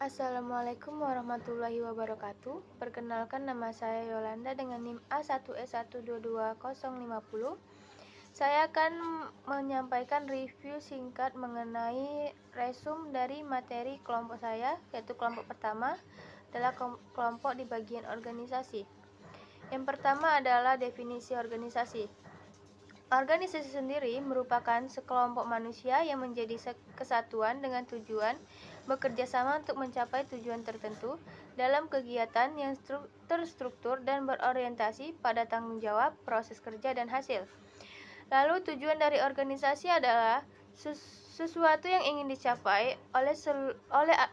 Assalamualaikum warahmatullahi wabarakatuh. Perkenalkan, nama saya Yolanda dengan NIM A1S122050. Saya akan menyampaikan review singkat mengenai resume dari materi kelompok saya, yaitu kelompok pertama adalah kelompok di bagian organisasi. Yang pertama adalah definisi organisasi. Organisasi sendiri merupakan sekelompok manusia yang menjadi kesatuan dengan tujuan bekerja sama untuk mencapai tujuan tertentu dalam kegiatan yang terstruktur dan berorientasi pada tanggung jawab, proses kerja, dan hasil. Lalu tujuan dari organisasi adalah sesuatu yang ingin dicapai oleh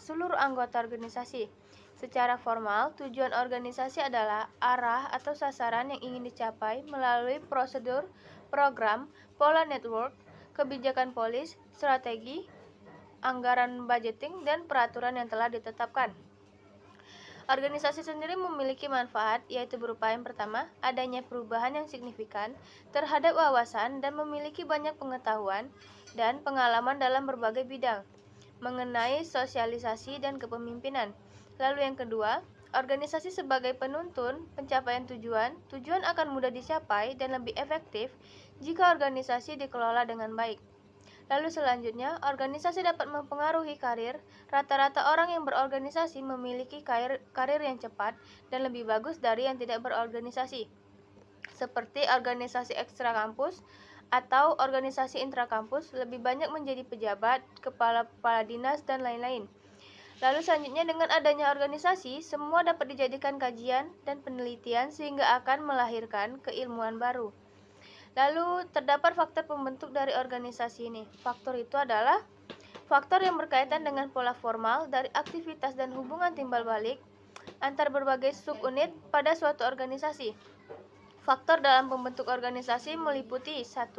seluruh anggota organisasi. Secara formal, tujuan organisasi adalah arah atau sasaran yang ingin dicapai melalui prosedur, program, pola network, kebijakan polis, strategi, anggaran budgeting, dan peraturan yang telah ditetapkan. Organisasi sendiri memiliki manfaat, yaitu berupa yang pertama, adanya perubahan yang signifikan terhadap wawasan dan memiliki banyak pengetahuan dan pengalaman dalam berbagai bidang mengenai sosialisasi dan kepemimpinan. Lalu yang kedua, organisasi sebagai penuntun pencapaian tujuan akan mudah dicapai dan lebih efektif jika organisasi dikelola dengan baik. Lalu selanjutnya, organisasi dapat mempengaruhi karir. Rata-rata orang yang berorganisasi memiliki karir yang cepat dan lebih bagus dari yang tidak berorganisasi, seperti organisasi ekstra kampus atau organisasi intrakampus, lebih banyak menjadi pejabat, kepala dinas, dan lain-lain. Lalu selanjutnya, dengan adanya organisasi, semua dapat dijadikan kajian dan penelitian sehingga akan melahirkan keilmuan baru. Lalu terdapat faktor pembentuk dari organisasi ini. Faktor itu adalah faktor yang berkaitan dengan pola formal dari aktivitas dan hubungan timbal balik antar berbagai subunit pada suatu organisasi. Faktor dalam pembentuk organisasi meliputi 1.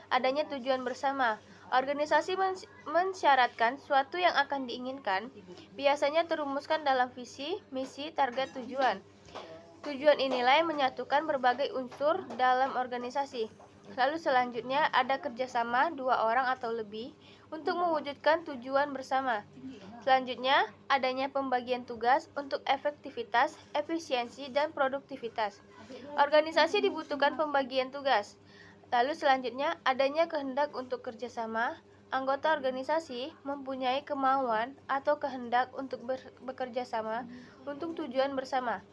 Adanya tujuan bersama. Organisasi mensyaratkan suatu yang akan diinginkan, biasanya terumuskan dalam visi, misi, target, tujuan. Tujuan inilah yang menyatukan berbagai unsur dalam organisasi. Lalu selanjutnya ada kerjasama dua orang atau lebih untuk mewujudkan tujuan bersama. Selanjutnya adanya pembagian tugas untuk efektivitas, efisiensi, dan produktivitas. Organisasi dibutuhkan pembagian tugas. Lalu selanjutnya adanya kehendak untuk kerjasama. Anggota organisasi mempunyai kemauan atau kehendak untuk bekerja sama untuk tujuan bersama.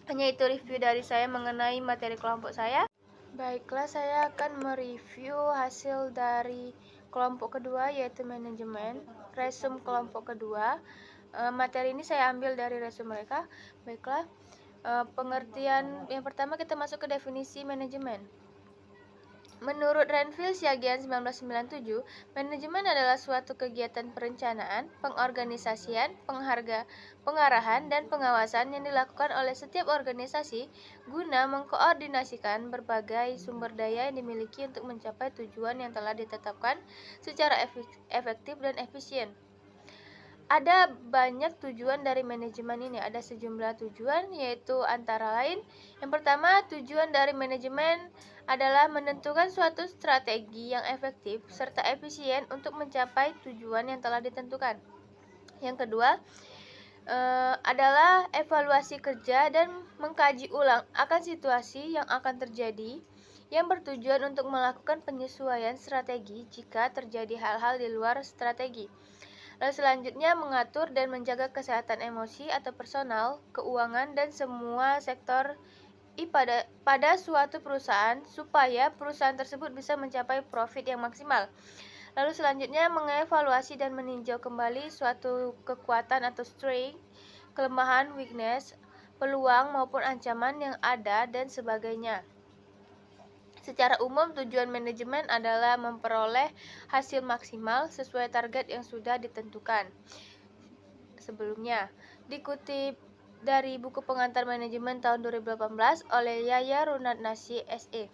Hanya itu review dari saya mengenai materi kelompok saya. Baiklah, saya akan mereview hasil dari kelompok kedua, yaitu manajemen. Resume kelompok kedua. Materi ini saya ambil dari resume mereka. Baiklah, pengertian yang pertama kita masuk ke definisi manajemen. Menurut Renville Siagian 1997, manajemen adalah suatu kegiatan perencanaan, pengorganisasian, pengarahan, dan pengawasan yang dilakukan oleh setiap organisasi guna mengkoordinasikan berbagai sumber daya yang dimiliki untuk mencapai tujuan yang telah ditetapkan secara efektif dan efisien. Ada banyak tujuan dari manajemen ini. Ada sejumlah tujuan, yaitu antara lain, yang pertama, tujuan dari manajemen adalah menentukan suatu strategi yang efektif serta efisien untuk mencapai tujuan yang telah ditentukan. Yang kedua, adalah evaluasi kerja dan mengkaji ulang akan situasi yang akan terjadi, yang bertujuan untuk melakukan penyesuaian strategi jika terjadi hal-hal di luar strategi. Lalu selanjutnya, mengatur dan menjaga kesehatan emosi atau personal, keuangan, dan semua sektor pada suatu perusahaan supaya perusahaan tersebut bisa mencapai profit yang maksimal. Lalu selanjutnya, mengevaluasi dan meninjau kembali suatu kekuatan atau strength, kelemahan, weakness, peluang maupun ancaman yang ada, dan sebagainya. Secara umum, tujuan manajemen adalah memperoleh hasil maksimal sesuai target yang sudah ditentukan sebelumnya. Dikutip dari buku pengantar manajemen tahun 2018 oleh Yaya Runatnasih SE.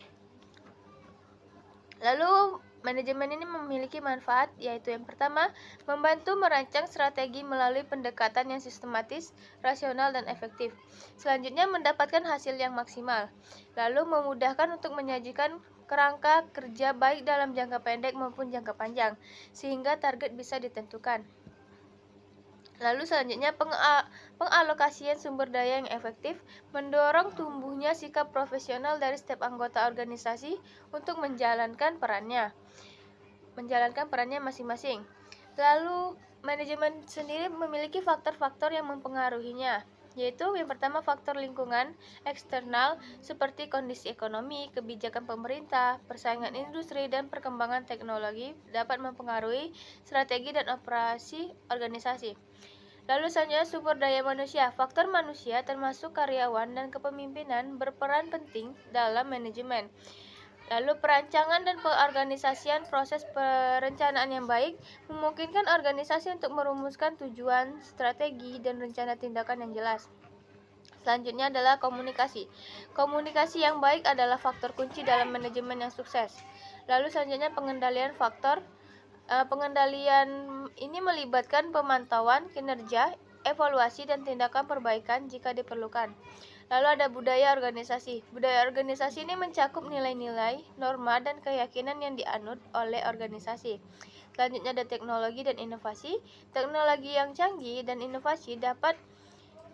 Lalu, manajemen ini memiliki manfaat, yaitu yang pertama, membantu merancang strategi melalui pendekatan yang sistematis, rasional, dan efektif. Selanjutnya, mendapatkan hasil yang maksimal. Lalu, memudahkan untuk menyajikan kerangka kerja baik dalam jangka pendek maupun jangka panjang, sehingga target bisa ditentukan. Lalu selanjutnya pengalokasian sumber daya yang efektif mendorong tumbuhnya sikap profesional dari setiap anggota organisasi untuk menjalankan perannya masing-masing. Lalu manajemen sendiri memiliki faktor-faktor yang mempengaruhinya, yaitu yang pertama faktor lingkungan eksternal seperti kondisi ekonomi, kebijakan pemerintah, persaingan industri, dan perkembangan teknologi dapat mempengaruhi strategi dan operasi organisasi. Lalu selanjutnya sumber daya manusia. Faktor manusia termasuk karyawan dan kepemimpinan berperan penting dalam manajemen. Lalu perancangan dan pengorganisasian proses perencanaan yang baik memungkinkan organisasi untuk merumuskan tujuan, strategi, dan rencana tindakan yang jelas. Selanjutnya adalah komunikasi. Komunikasi yang baik adalah faktor kunci dalam manajemen yang sukses. Lalu selanjutnya pengendalian ini melibatkan pemantauan kinerja, evaluasi, dan tindakan perbaikan jika diperlukan. Lalu ada budaya organisasi. Budaya organisasi ini mencakup nilai-nilai, norma, dan keyakinan yang dianut oleh organisasi. Selanjutnya ada teknologi dan inovasi. Teknologi yang canggih dan inovasi dapat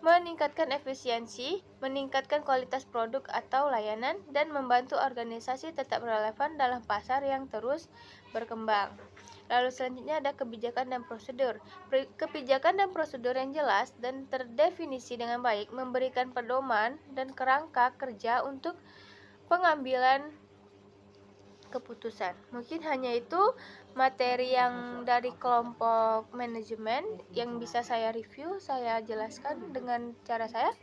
meningkatkan efisiensi, meningkatkan kualitas produk atau layanan, dan membantu organisasi tetap relevan dalam pasar yang terus berkembang. Lalu selanjutnya ada kebijakan dan prosedur. Kebijakan dan prosedur yang jelas dan terdefinisi dengan baik memberikan pedoman dan kerangka kerja untuk pengambilan keputusan. Mungkin hanya itu materi yang dari kelompok manajemen yang bisa saya review, saya jelaskan dengan cara saya.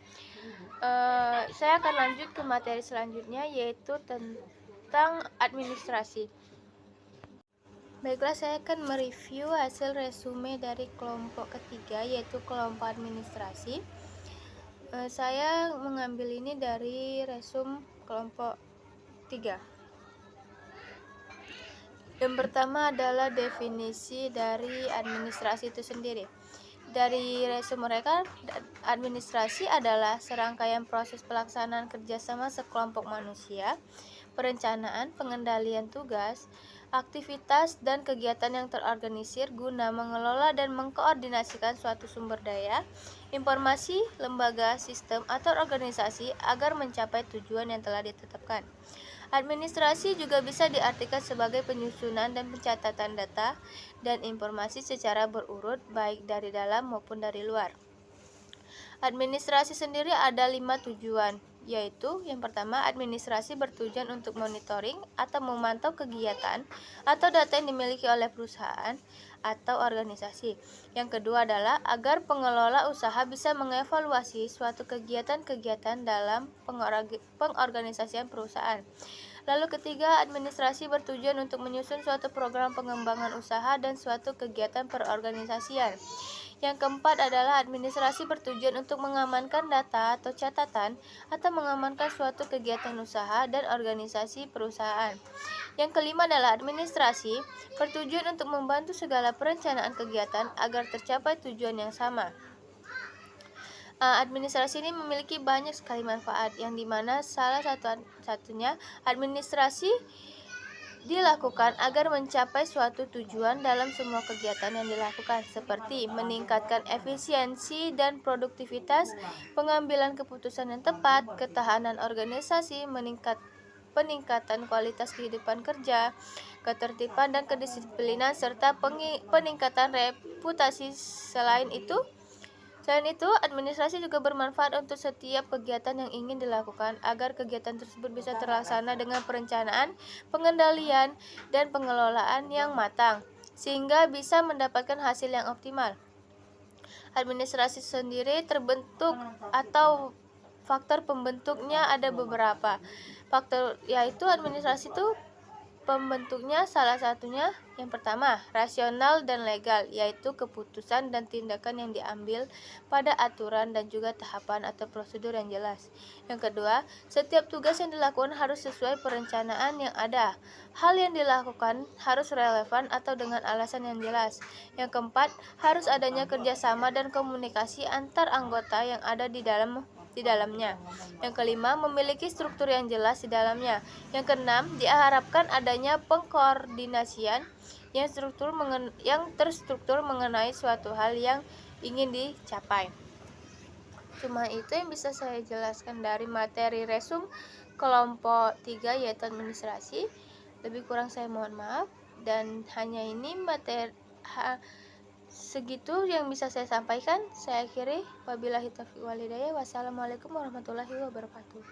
Saya akan lanjut ke materi selanjutnya, yaitu tentang administrasi. Baiklah, saya akan mereview hasil resume dari kelompok ketiga, yaitu kelompok administrasi. Saya mengambil ini dari resume kelompok 3. Yang pertama adalah definisi dari administrasi itu sendiri. Dari resume mereka, administrasi adalah serangkaian proses pelaksanaan kerjasama sekelompok manusia, perencanaan, pengendalian tugas, aktivitas, dan kegiatan yang terorganisir guna mengelola dan mengkoordinasikan suatu sumber daya, informasi, lembaga, sistem, atau organisasi agar mencapai tujuan yang telah ditetapkan. Administrasi juga bisa diartikan sebagai penyusunan dan pencatatan data dan informasi secara berurut baik dari dalam maupun dari luar. Administrasi sendiri ada 5 tujuan, yaitu yang pertama, administrasi bertujuan untuk monitoring atau memantau kegiatan atau data yang dimiliki oleh perusahaan atau organisasi. Yang kedua adalah agar pengelola usaha bisa mengevaluasi suatu kegiatan-kegiatan dalam pengorganisasian perusahaan. Lalu ketiga, administrasi bertujuan untuk menyusun suatu program pengembangan usaha dan suatu kegiatan perorganisasian. Yang keempat adalah administrasi bertujuan untuk mengamankan data atau catatan atau mengamankan suatu kegiatan usaha dan organisasi perusahaan. Yang kelima adalah administrasi bertujuan untuk membantu segala perencanaan kegiatan agar tercapai tujuan yang sama. Administrasi ini memiliki banyak sekali manfaat, yang dimana salah satunya administrasi dilakukan agar mencapai suatu tujuan dalam semua kegiatan yang dilakukan, seperti meningkatkan efisiensi dan produktivitas, pengambilan keputusan yang tepat, ketahanan organisasi, peningkatan kualitas kehidupan kerja, ketertiban dan kedisiplinan, serta peningkatan reputasi. Selain itu, administrasi juga bermanfaat untuk setiap kegiatan yang ingin dilakukan agar kegiatan tersebut bisa terlaksana dengan perencanaan, pengendalian, dan pengelolaan yang matang, sehingga bisa mendapatkan hasil yang optimal. Administrasi sendiri terbentuk atau faktor pembentuknya ada beberapa. Faktor yaitu administrasi itu pembentuknya salah satunya yang pertama, rasional dan legal, yaitu keputusan dan tindakan yang diambil pada aturan dan juga tahapan atau prosedur yang jelas. Yang kedua, setiap tugas yang dilakukan harus sesuai perencanaan yang ada. Hal yang dilakukan harus relevan atau dengan alasan yang jelas. Yang keempat, harus adanya kerjasama dan komunikasi antar anggota yang ada di dalamnya. Yang kelima, memiliki struktur yang jelas di dalamnya. Yang keenam, diharapkan adanya pengkoordinasian yang terstruktur mengenai suatu hal yang ingin dicapai. Cuma itu yang bisa saya jelaskan dari materi resum kelompok 3 yaitu administrasi. Lebih kurang saya mohon maaf, dan hanya ini segitu yang bisa saya sampaikan. Saya akhiri, wabillahi taufiq wal hidayah. Wassalamualaikum warahmatullahi wabarakatuh.